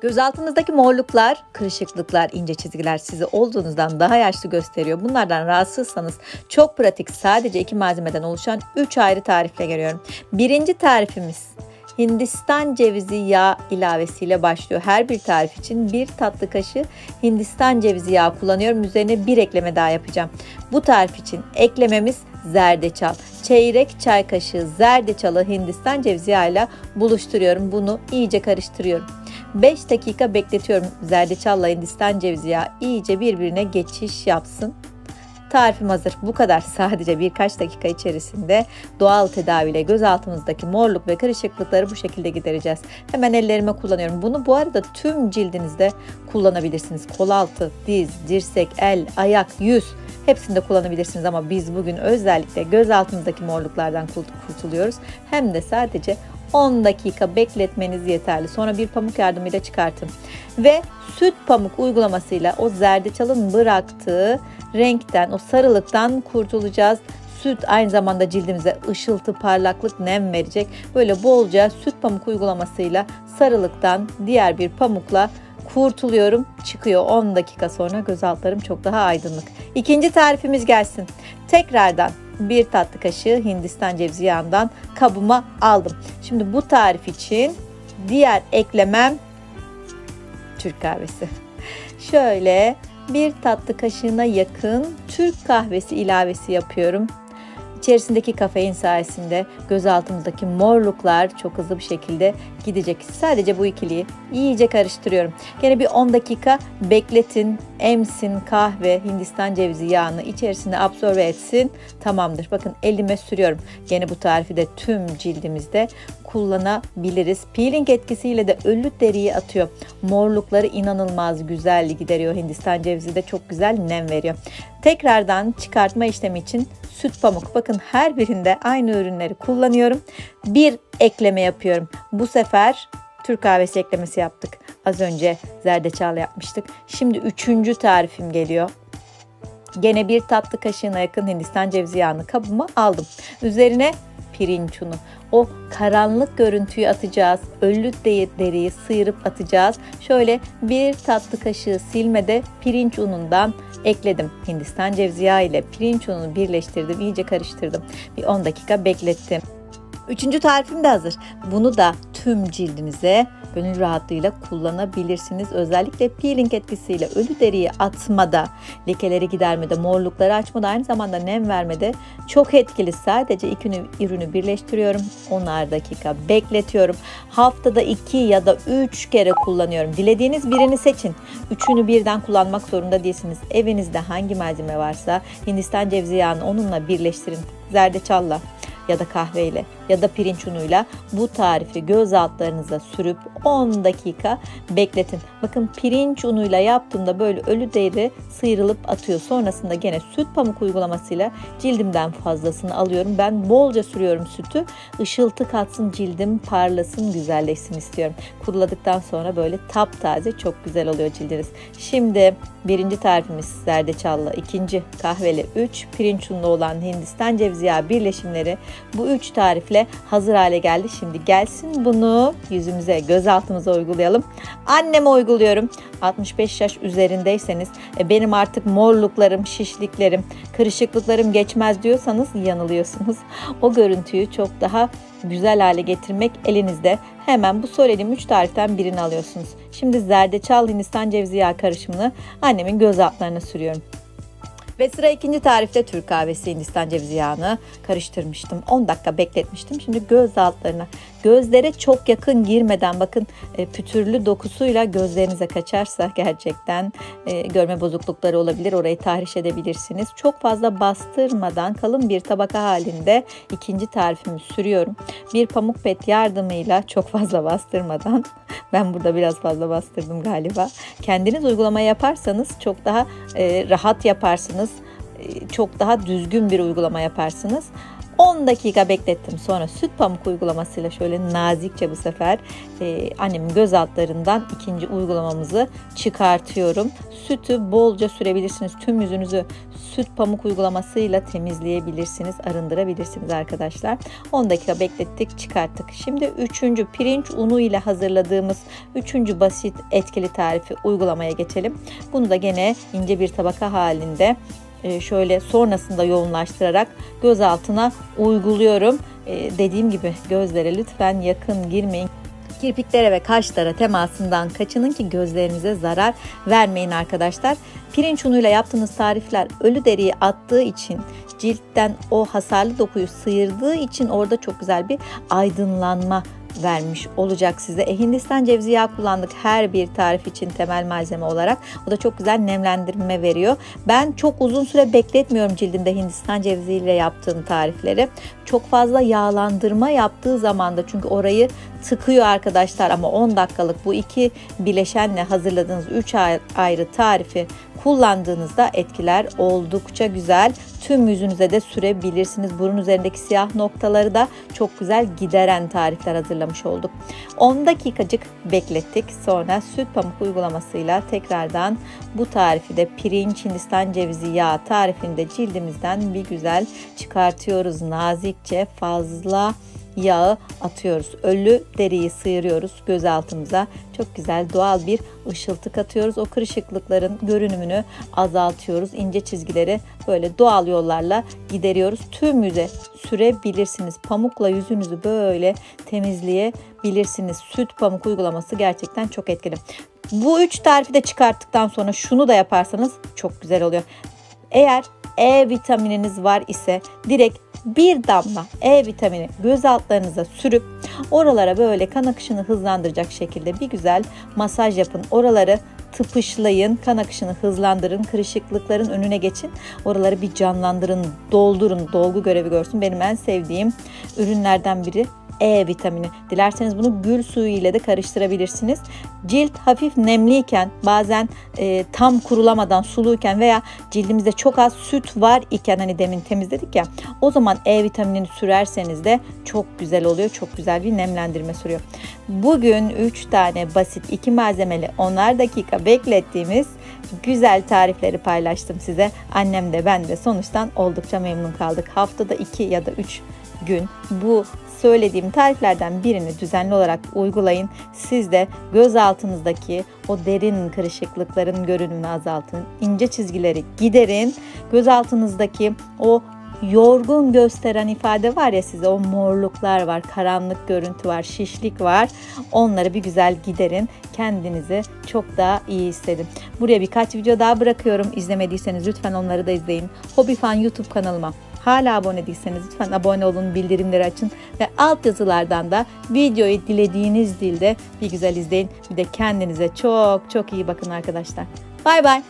Göz altınızdaki morluklar, kırışıklıklar, ince çizgiler sizi olduğunuzdan daha yaşlı gösteriyor. Bunlardan rahatsızsanız çok pratik, sadece 2 malzemeden oluşan 3 ayrı tarifle geliyorum. Birinci tarifimiz Hindistan cevizi yağı ilavesiyle başlıyor. Her bir tarif için 1 tatlı kaşığı Hindistan cevizi yağı kullanıyorum. Üzerine bir ekleme daha yapacağım. Bu tarif için eklememiz zerdeçal. Çeyrek çay kaşığı zerdeçalı Hindistan cevizi yağıyla buluşturuyorum. Bunu iyice karıştırıyorum. 5 dakika bekletiyorum. Zerdeçalla Hindistan cevizi yağı iyice birbirine geçiş yapsın. Tarifim hazır. Bu kadar. Sadece birkaç dakika içerisinde doğal tedaviyle göz altımızdaki morluk ve kırışıklıkları bu şekilde gidereceğiz. Hemen ellerime kullanıyorum. Bunu bu arada tüm cildinizde kullanabilirsiniz. Kol altı, diz, dirsek, el, ayak, yüz hepsinde kullanabilirsiniz ama biz bugün özellikle göz altımızdaki morluklardan kurtuluyoruz. Hem de sadece 10 dakika bekletmeniz yeterli. Sonra bir pamuk yardımıyla çıkartın. Ve süt pamuk uygulamasıyla o zerdeçalın bıraktığı renkten, o sarılıktan kurtulacağız. Süt aynı zamanda cildimize ışıltı, parlaklık, nem verecek. Böyle bolca süt pamuk uygulamasıyla sarılıktan diğer bir pamukla kurtuluyorum. Çıkıyor 10 dakika sonra göz altlarım çok daha aydınlık. İkinci tarifimiz gelsin. Tekrardan 1 tatlı kaşığı Hindistan cevizi yağından kabıma aldım. Şimdi bu tarif için diğer eklemem Türk kahvesi. Şöyle 1 tatlı kaşığına yakın Türk kahvesi ilavesi yapıyorum. İçerisindeki kafein sayesinde göz altımızdaki morluklar çok hızlı bir şekilde gidecek. Sadece bu ikiliyi iyice karıştırıyorum. Gene bir 10 dakika bekletin. Emsin kahve Hindistan cevizi yağını içerisine absorbe etsin. Tamamdır. Bakın elime sürüyorum. Gene bu tarifi de tüm cildimizde kullanabiliriz. Peeling etkisiyle de ölü deriyi atıyor. Morlukları inanılmaz güzel gideriyor. Hindistan cevizi de çok güzel nem veriyor. Tekrardan çıkartma işlemi için süt pamuk. Bakın her birinde aynı ürünleri kullanıyorum. Bir ekleme yapıyorum. Bu sefer Türk kahvesi eklemesi yaptık. Az önce zerdeçal yapmıştık. Şimdi 3. tarifim geliyor. Gene 1 tatlı kaşığına yakın Hindistan cevizi yağını kabıma aldım. Üzerine pirinç unu. O karanlık görüntüyü atacağız. Ölü deriyi sıyırıp atacağız. Şöyle 1 tatlı kaşığı silmede pirinç unundan ekledim. Hindistan cevizi yağı ile pirinç ununu birleştirdim. İyice karıştırdım. Bir 10 dakika beklettim. 3. tarifim de hazır. Bunu da tüm cildinize gönül rahatlığıyla kullanabilirsiniz. Özellikle peeling etkisiyle ölü deriyi atmada, lekeleri gidermede, morlukları açmada, aynı zamanda nem vermede çok etkili. Sadece 2 ürünü birleştiriyorum. 10'ar dakika bekletiyorum. Haftada 2 ya da 3 kere kullanıyorum. Dilediğiniz birini seçin. 3'ünü birden kullanmak zorunda değilsiniz. Evinizde hangi malzeme varsa Hindistan cevizi yağını onunla birleştirin. Zerdeçalla ya da kahveyle ya da pirinç unuyla bu tarifi göz altlarınıza sürüp 10 dakika bekletin. Bakın pirinç unuyla yaptığımda böyle ölü deri sıyrılıp atıyor. Sonrasında gene süt pamuk uygulamasıyla cildimden fazlasını alıyorum. Ben bolca sürüyorum sütü. Işıltı katsın, cildim parlasın, güzelleşsin istiyorum. Kuruladıktan sonra böyle taptaze çok güzel oluyor cildiniz. Şimdi 1. tarifimiz zerdeçallı, 2. kahveli, 3 pirinç unlu olan Hindistan cevizi yağı birleşimleri bu 3 tarifle hazır hale geldi. Şimdi gelsin bunu yüzümüze, göz altımıza uygulayalım. Anneme uyguluyorum. 65 yaş üzerindeyseniz benim artık morluklarım, şişliklerim, kırışıklıklarım geçmez diyorsanız yanılıyorsunuz. O görüntüyü çok daha güzel hale getirmek elinizde. Hemen bu söylediğim 3 tariften birini alıyorsunuz. Şimdi zerdeçal Hindistan cevizi yağı karışımını annemin göz altlarına sürüyorum. Ve sıra 2. tarifte Türk kahvesi Hindistan cevizi yağını karıştırmıştım. 10 dakika bekletmiştim. Şimdi göz altlarına, gözlere çok yakın girmeden, bakın pütürlü dokusuyla gözlerinize kaçarsa gerçekten görme bozuklukları olabilir. Orayı tahriş edebilirsiniz. Çok fazla bastırmadan kalın bir tabaka halinde 2. tarifimi sürüyorum. Bir pamuk pet yardımıyla, çok fazla bastırmadan, ben burada biraz fazla bastırdım galiba. Kendiniz uygulama yaparsanız çok daha rahat yaparsınız. Çok daha düzgün bir uygulama yaparsınız. 10 dakika beklettim. Sonra süt pamuk uygulamasıyla şöyle nazikçe bu sefer annemin göz altlarından ikinci uygulamamızı çıkartıyorum. Sütü bolca sürebilirsiniz. Tüm yüzünüzü süt pamuk uygulamasıyla temizleyebilirsiniz, arındırabilirsiniz arkadaşlar. 10 dakika beklettik, çıkarttık. Şimdi üçüncü pirinç unu ile hazırladığımız üçüncü basit etkili tarifi uygulamaya geçelim. Bunu da gene ince bir tabaka halinde şöyle sonrasında yoğunlaştırarak göz altına uyguluyorum. Dediğim gibi gözlere lütfen yakın girmeyin. Kirpiklere ve kaşlara temasından kaçının ki gözlerinize zarar vermeyin arkadaşlar. Pirinç unuyla yaptığınız tarifler ölü deriyi attığı için, ciltten o hasarlı dokuyu sıyırdığı için orada çok güzel bir aydınlanma vermiş olacak size. Hindistan cevizi yağı kullandık her bir tarif için temel malzeme olarak. O da çok güzel nemlendirme veriyor. Ben çok uzun süre bekletmiyorum cildimde Hindistan cevizi ile yaptığım tarifleri. Çok fazla yağlandırma yaptığı zaman da çünkü orayı tıkıyor arkadaşlar, ama 10 dakikalık bu iki bileşenle hazırladığınız 3 ayrı tarifi kullandığınızda etkiler oldukça güzel. Tüm yüzünüze de sürebilirsiniz. Burun üzerindeki siyah noktaları da çok güzel gideren tarifler hazırlamış olduk. 10 dakikacık beklettik. Sonra süt pamuk uygulamasıyla tekrardan bu tarifi de pirinç Hindistan cevizi yağı tarifinde cildimizden bir güzel çıkartıyoruz. Nazikçe fazla yağı atıyoruz. Ölü deriyi sıyırıyoruz göz altımıza. Çok güzel doğal bir ışıltı katıyoruz. O kırışıklıkların görünümünü azaltıyoruz. İnce çizgileri böyle doğal yollarla gideriyoruz. Tüm yüze sürebilirsiniz. Pamukla yüzünüzü böyle temizleyebilirsiniz. Süt pamuk uygulaması gerçekten çok etkili. Bu 3 tarifi de çıkarttıktan sonra şunu da yaparsanız çok güzel oluyor. Eğer E vitamininiz var ise direkt bir damla E vitamini göz altlarınıza sürüp oralara böyle kan akışını hızlandıracak şekilde bir güzel masaj yapın. Oraları tıpışlayın, kan akışını hızlandırın, kırışıklıkların önüne geçin. Oraları bir canlandırın, doldurun, dolgu görevi görsün. Benim en sevdiğim ürünlerden biri E vitamini. Dilerseniz bunu gül suyu ile de karıştırabilirsiniz. Cilt hafif nemliyken, bazen tam kurulamadan suluyken veya cildimizde çok az süt var iken, hani demin temizledik ya, o zaman E vitaminini sürerseniz de çok güzel oluyor. Çok güzel bir nemlendirme sürüyor. Bugün 3 tane basit 2 malzemeli 10'ar dakika beklettiğimiz güzel tarifleri paylaştım size. Annem de ben de sonuçtan oldukça memnun kaldık. Haftada 2 ya da 3 gün bu söylediğim tariflerden birini düzenli olarak uygulayın. Siz de göz altınızdaki o derin kırışıklıkların görünümünü azaltın. İnce çizgileri giderin. Göz altınızdaki o yorgun gösteren ifade var ya, size o morluklar var, karanlık görüntü var, şişlik var. Onları bir güzel giderin. Kendinizi çok daha iyi hissedin. Buraya birkaç video daha bırakıyorum. İzlemediyseniz lütfen onları da izleyin. Hobifan YouTube kanalıma hala abone değilseniz lütfen abone olun, bildirimleri açın ve altyazılardan da videoyu dilediğiniz dilde bir güzel izleyin. Bir de kendinize çok çok iyi bakın arkadaşlar. Bay bay.